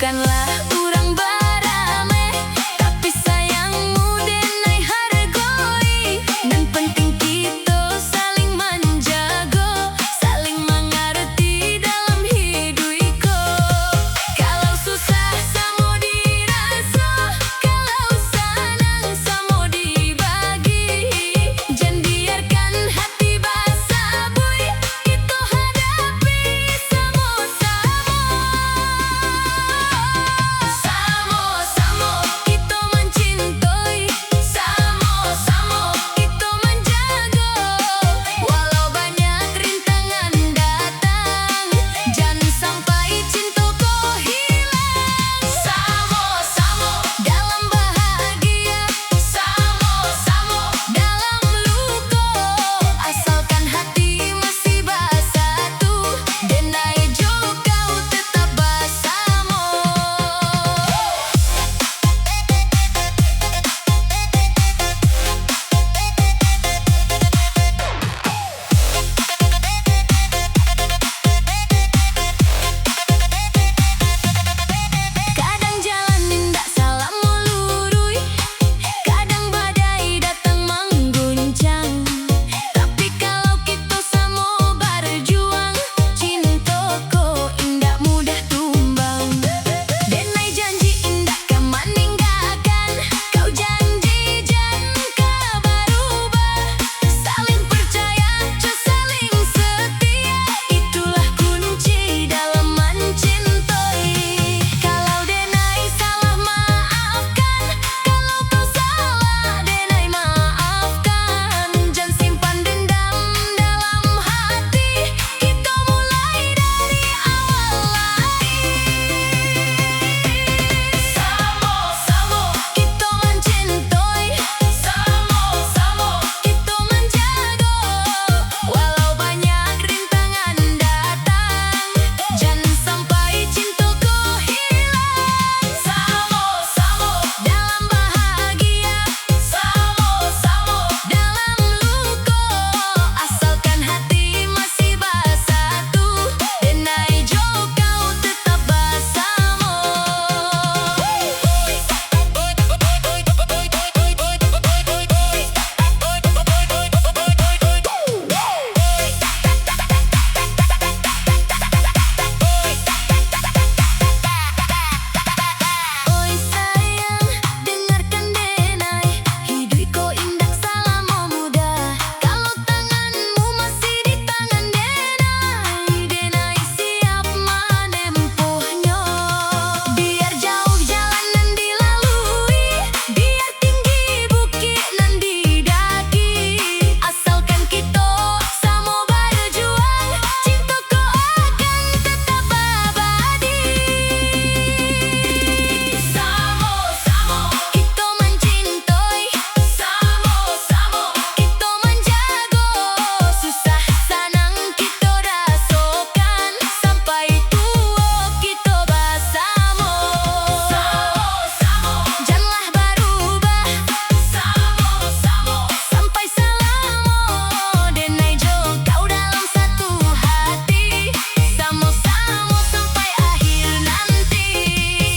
bukanlah urang barame, tapi sayangmu denai hargoi. Nan penting kita saling menjaga, saling mengerti dalam hidupku. Kalau susah samo dirasa, kalau senang samo dibagi. Jangan biarkan hati basah boy, kita hadapi sama-sama. Sama-sama kita mencintai, sama-sama kita menjaga. Walau banyak rintangan datang, jangan sampai cintaku hilang. Sama-sama dalam bahagia, sama-sama dalam luka. Asalkan hati masih bersatu, denai jo kau tetap bersama. Kadang jalan indah salah melurui, kadang badai datang mengguncang. Tapi kalau kita sama berjuang, cintaku indah mudah tumbang. Denai janji indah kau meninggalkan, kau janji jangan kau berubah. Saling percaya, saling setia, itulah kunci dalam mencintai. Kalau denai salah maafkan, kalau kau salah denai maafkan. Jangan simpan dendam dalam hati, kita mulai dari awal lagi. Sama-sama kita mencintai, sama-sama kita menjaga. Walau banyak rintangan datang, jangan sampai cintaku hilang. Sama-sama dalam bahagia, sama-sama dalam luka. Asalkan hati masih bersatu, denai jo kau tetap bersama. Oi sayang, dengarkan denai, hidupku indah selama muda. Kalau tanganmu masih di tangan denai, denai siap menempuhnya. Biar jauh jalanan dilalui, biar tinggi bukit nan didaki. Asalkan kita sama berjuang, cintaku akan tetap abadi. Sama-sama kita mencintai, sama-sama kita menjaga. Susah senang kita rasakan, sampai tua kita bersama. Sama-sama janganlah berubah, sama-sama sampai selama. Denai jo kau dalam satu hati, sama-sama sampai akhir nanti.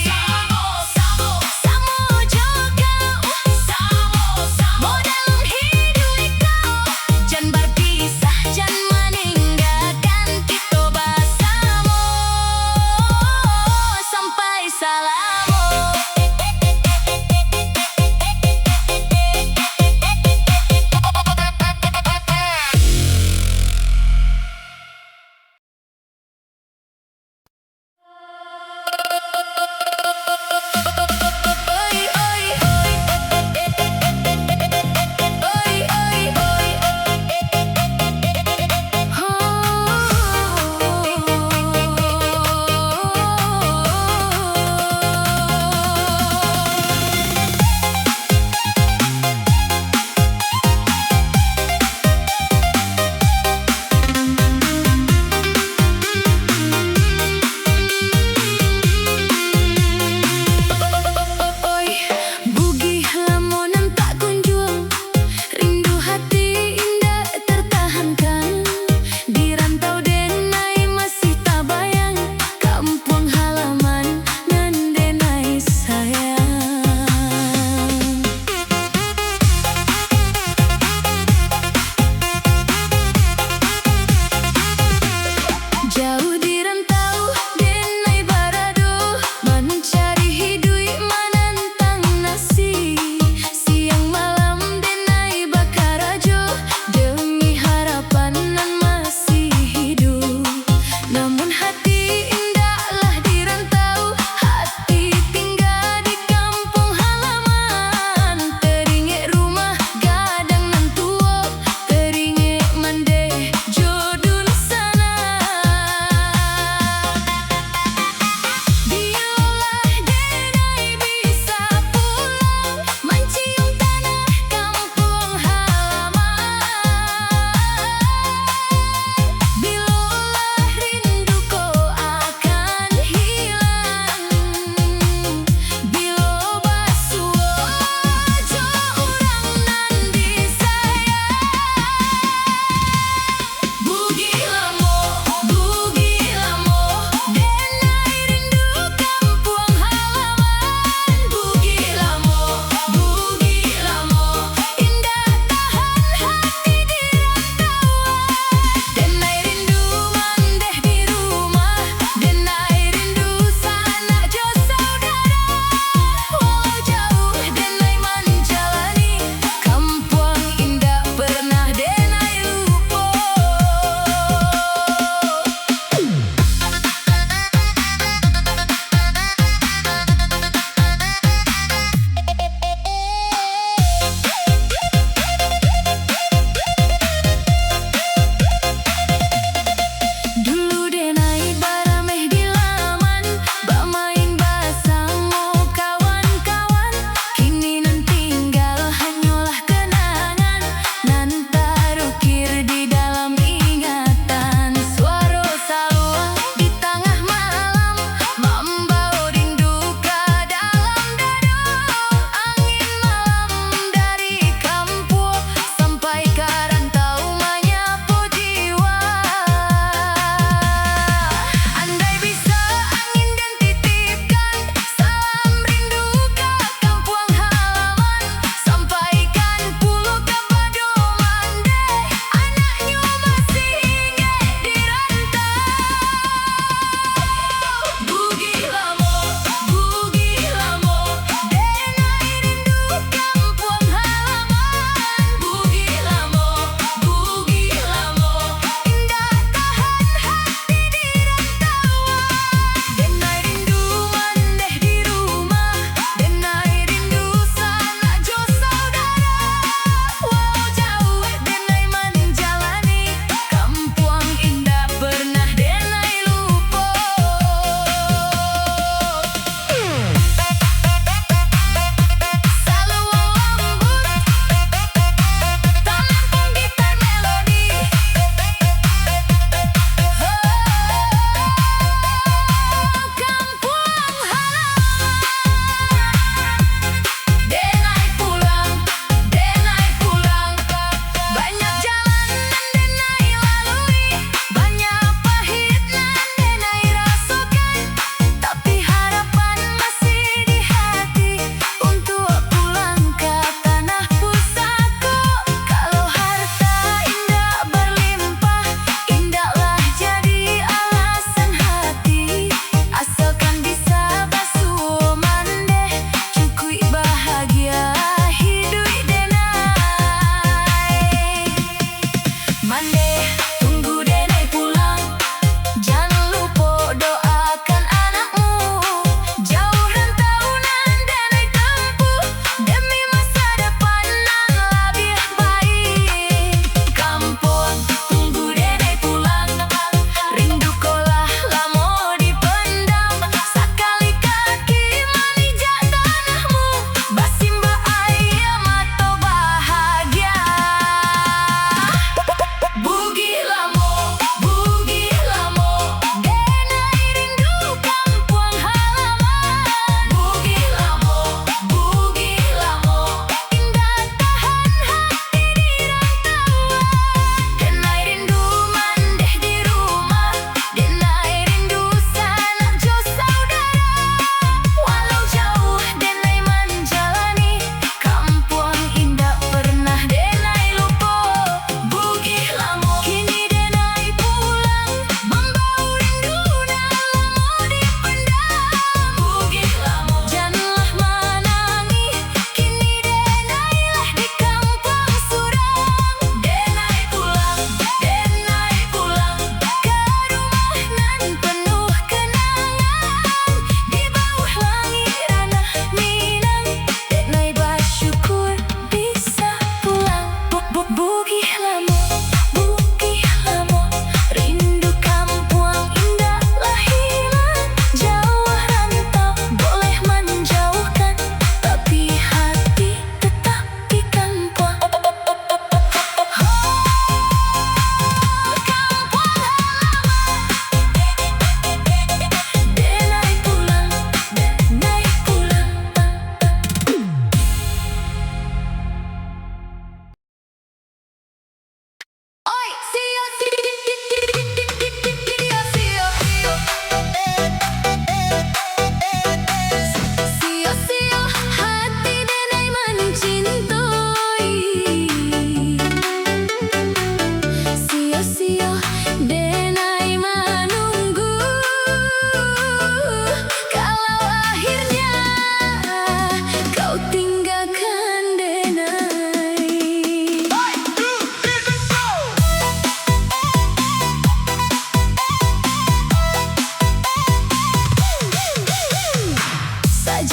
Sama-sama sama jo kau, sama-sama dalam hidup kau. Jangan berpisah, jangan meninggalkan, kita bersama sampai selama. Oi oi oi, oi oi oi,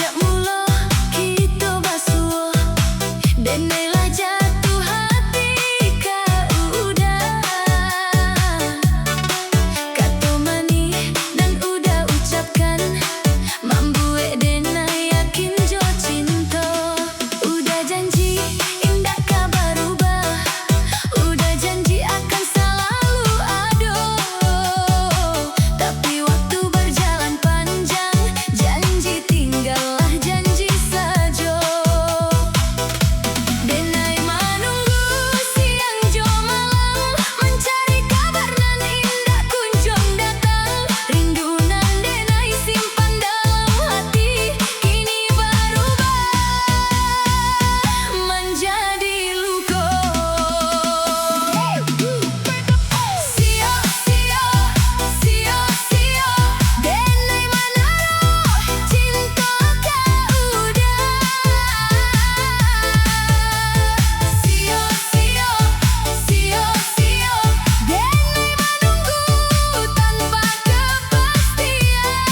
ngajak mulo kita basuh denailah jatuh hati ka udah kata manis dan udah ucapkan membuat denai yakin jo cinta udah janji indah ka berubah udah janji akan selalu ada tapi waktu berjalan panjang janji tinggallah janji saja denai menunggu siang jo malam mencari kabar nan indah kunjung datang rindu nan denai simpan dalam hati kini berubah menjadi luka sia sia sia sia denai menaruh cinta kau udah sia sia sia sia denai menunggu tanpa kepastian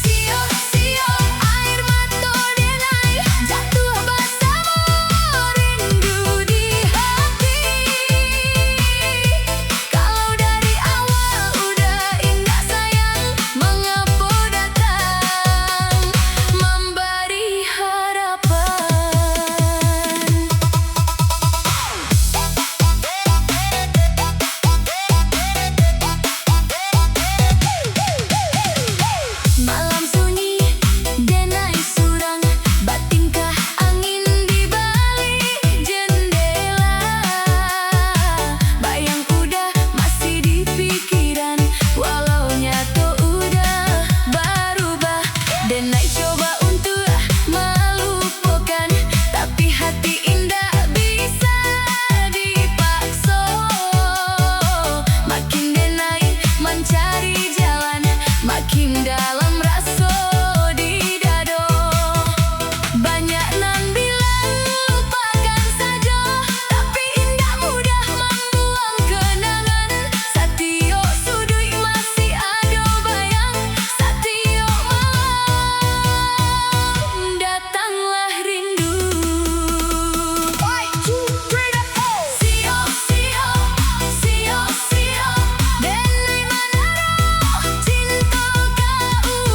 sia sia air mata denai jatuh bersama rindu di hati kalau dari awal udah indah sayang mengapa datang memberi harapan malam sunyi denai surang batinkah angin di balik jendela bayang udah masih di pikiran walau nyata udah berubah denai coba untuk melupakan tapi hati indah bisa dipaksa makin denai mencari jalan makin dalam rasa di dada banyak nan bilang lupakan saja tapi indah mudah membuang kenangan setiap sudut masih ada bayang setiap malam datanglah rindu sia sia sia sia denai menaruh cinta kau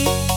hati.